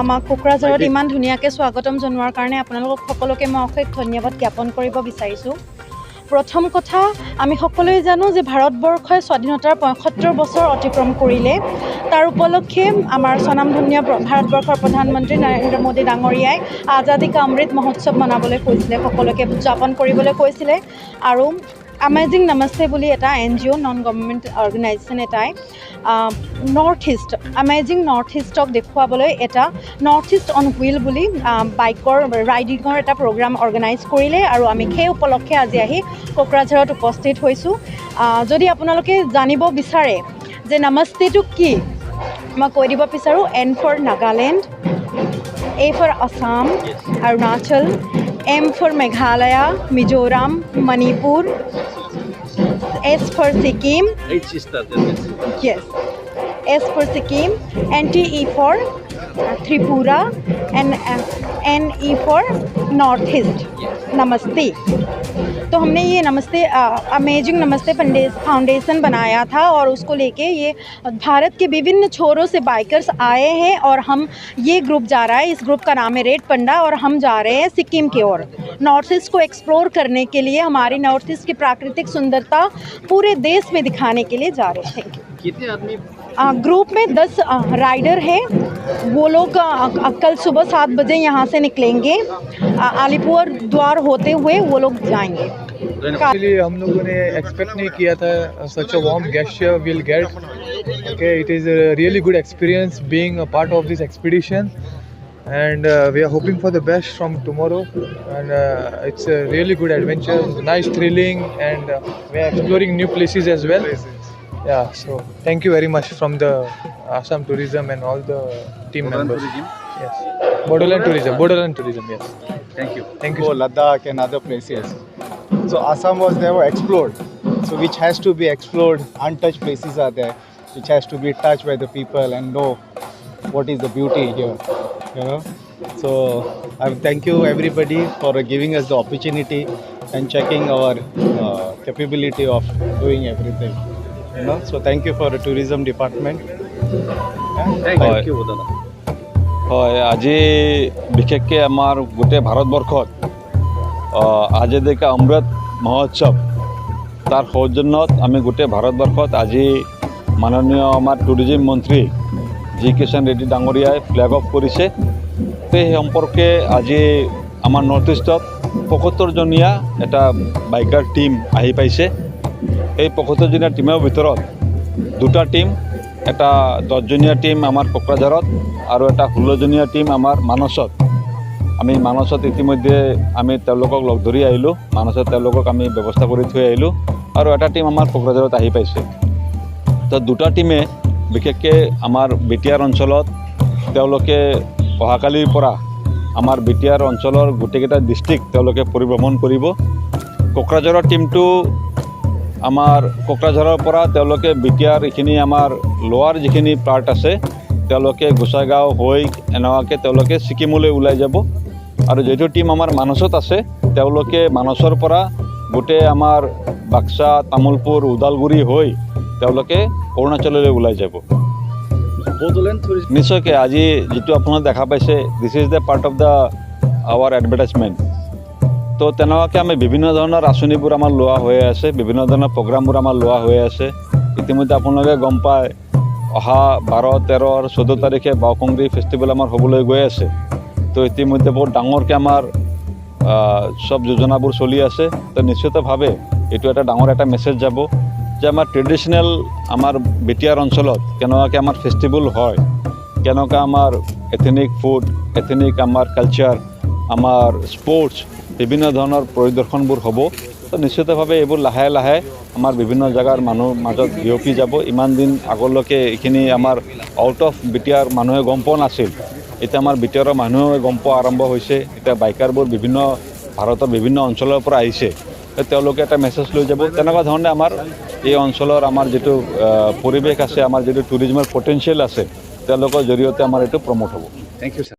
আমাক কোকৰাঝাৰত ইমান ধুনীয়াকৈ স্বাগতম জনোৱাৰ কাৰণে আপোনালোকক সকলোকে মই অশেষ ধন্যবাদ জ্ঞাপন কৰিব বিচাৰিছোঁ। প্ৰথম কথা, আমি সকলোৱে জানো যে ভাৰতবৰ্ষই স্বাধীনতাৰ ৭৫ বছৰ অতিক্ৰম কৰিলে। তাৰ উপলক্ষে আমাৰ স্বনামধন্য ভাৰতবৰ্ষৰ প্ৰধানমন্ত্ৰী নৰেন্দ্ৰ মোদী ডাঙৰীয়াই আজাদী কা অমৃত মহোৎসৱ মনাবলৈ কৈছিলে, সকলোকে উদযাপন কৰিবলৈ কৈছিলে। আৰু আমেজিং নমস্তে বুলি এটা NGO নন গভৰ্ণমেণ্ট অৰ্গেনাইজেশ্যন এটাই north east amazing north stock দেখুৱাবলৈ এটা নৰ্থ ইষ্ট অন হুইল বুলি বাইকৰ ৰাইডিঙৰ এটা প্ৰগ্ৰাম অৰ্গেনাইজ কৰিলে। আৰু আমি সেই উপলক্ষে আজি আহি কোকৰাঝাৰত উপস্থিত হৈছোঁ। যদি আপোনালোকে জানিব বিচাৰে যে নমস্তেটো কি, মই কৈ দিব বিচাৰোঁ। N for Nagaland, A for Assam, Arunachal, M for Meghalaya, Mizoram, Manipur, S for Sikkim. Yes. S for Sikkim, NTE for Tripura, and NE for North East. नमस्ते। तो हमने ये नमस्ते अमेजिंग नमस्ते फाउंडेशन बनाया था और उसको लेके ये भारत के विभिन्न छोरों से बाइकर्स आए हैं और हम ये ग्रुप जा रहा है, इस ग्रुप का नाम है रेड पंडा और हम जा रहे हैं सिक्किम की ओर नॉर्थ ईस्ट को एक्सप्लोर करने के लिए, हमारी नॉर्थ ईस्ट की प्राकृतिक सुंदरता पूरे देश में दिखाने के लिए जा रहे हैं। Thank you. कितने आदमी ग्रुप में 10 राइडर हैं। वो लोग कल सुबह 7 बजे यहाँ से निकलेंगे, अलीपुर द्वार होते हुए वो लोग जाएंगे। एक्चुअली हम लोगों ने एक्सपेक्ट नहीं किया था such a warm gesture we'll get. Okay, it is a really good experience being a part of this expedition, and we are hoping for the best from tomorrow. And it's a really good adventure, nice, thrilling, and we are exploring new places as well. Yeah, so thank you very much from the Assam Tourism and all the team members. Yes, bड'ल tourism. Yes. Thank you. Thank you. Go Ladakh and other places. So Assam was never explored, so which has to be explored. Untouched places are there, which has to be touched by the people and know what is the beauty here. You know, so I thank you everybody for giving us the opportunity and checking our capability of doing everything. You know, so thank you for the tourism department. Thank you দাদা। হয়, আজি বিশেষকৈ আমাৰ গোটেই ভাৰতবৰ্ষত আজাদী কা অমৃত মহোৎসৱ তাৰ সৌজন্যত আমি গোটেই ভাৰতবৰ্ষত আজি মাননীয় আমাৰ টুৰিজিম মন্ত্ৰী জি কিষাণ ৰেড্ডি ডাঙৰীয়াই ফ্লেগ অফ কৰিছে। সেই সম্পৰ্কে আজি আমাৰ নৰ্থ ইষ্টত ৭৫জনীয়া এটা বাইকাৰ টীম আহি পাইছে। এই ৭৫জনীয়া টীমৰ ভিতৰত দুটা টীম, এটা 10জনীয়া টীম আমাৰ কোকৰাঝাৰত আৰু এটা 16জনীয়া টীম আমাৰ মানসত। আমি মানসত ইতিমধ্যে আমি তেওঁলোকক লগ ধৰি আহিলোঁ, মানসত তেওঁলোকক আমি ব্যৱস্থা কৰি থৈ আহিলোঁ আৰু এটা টীম আমাৰ কোকৰাঝাৰত আহি পাইছে। তো দুটা টীমে বিশেষকৈ আমাৰ বিটিআৰ অঞ্চলত তেওঁলোকে অহাকালিৰ পৰা আমাৰ বিটিআৰ অঞ্চলৰ গোটেইকেইটা ডিষ্ট্ৰিক্ট তেওঁলোকে পৰিভ্ৰমণ কৰিব। কোকৰাঝাৰৰ টীমটো আমাৰ কোকৰাঝাৰৰ পৰা তেওঁলোকে বিটিআৰ এইখিনি আমাৰ লোৱাৰ যিখিনি পাৰ্ট আছে তেওঁলোকে গোসাইগাঁও হৈ এনেকুৱাকৈ তেওঁলোকে ছিকিমলৈ ওলাই যাব। আৰু যিটো টীম আমাৰ মানসত আছে তেওঁলোকে মানসৰ পৰা গোটেই আমাৰ বাক্সা, তামোলপুৰ, ওদালগুৰি হৈ তেওঁলোকে অৰুণাচললৈ ওলাই যাব। নিশ্চয়কৈ আজি যিটো আপোনালোকে দেখা পাইছে, this is the part of the our advertisement. তো তেনেকুৱাকৈ আমি বিভিন্ন ধৰণৰ আঁচনিবোৰ আমাৰ লোৱা হৈ আছে, বিভিন্ন ধৰণৰ প্ৰগ্ৰামবোৰ আমাৰ লোৱা হৈ আছে। ইতিমধ্যে আপোনালোকে গম পায় অহা 12, 13 আৰু 14 তাৰিখে বাওকংগী ফেষ্টিভেল আমাৰ হ'বলৈ গৈ আছে। তো ইতিমধ্যে বহুত ডাঙৰকৈ আমাৰ সব যোজনাবোৰ চলি আছে। তো নিশ্চিতভাৱে এইটো এটা ডাঙৰ এটা মেছেজ যাব যে আমাৰ ট্ৰেডিশ্যনেল আমাৰ বিটিআৰ অঞ্চলত কেনেকুৱাকৈ আমাৰ ফেষ্টিভেল হয়, কেনেকুৱা আমাৰ এথেনিক ফুড, এথেনিক আমাৰ কালচাৰ, আমাৰ স্পৰ্টছ, বিভিন্ন ধৰণৰ পৰিদৰ্শনবোৰ হ'ব। তো নিশ্চিতভাৱে এইবোৰ লাহে লাহে আমাৰ বিভিন্ন জেগাৰ মানুহ মাজত বিয়পি যাব। ইমান দিন আগলৈকে এইখিনি আমাৰ আউট অফ বিটিআৰ মানুহে গম পোৱা নাছিল, এতিয়া আমাৰ বিটিআৰৰ মানুহে গম পোৱা আৰম্ভ হৈছে। এতিয়া বাইকাৰবোৰ বিভিন্ন ভাৰতৰ বিভিন্ন অঞ্চলৰ পৰা আহিছে, তেওঁলোকে এটা মেছেজ লৈ যাব। তেনেকুৱা ধৰণে আমাৰ এই অঞ্চলৰ আমাৰ যিটো পৰিৱেশ আছে, আমাৰ যিটো টুৰিজমৰ পটেঞ্চিয়েল আছে, তেওঁলোকৰ জৰিয়তে আমাৰ এইটো প্ৰমোট হ'ব। Thank you, sir.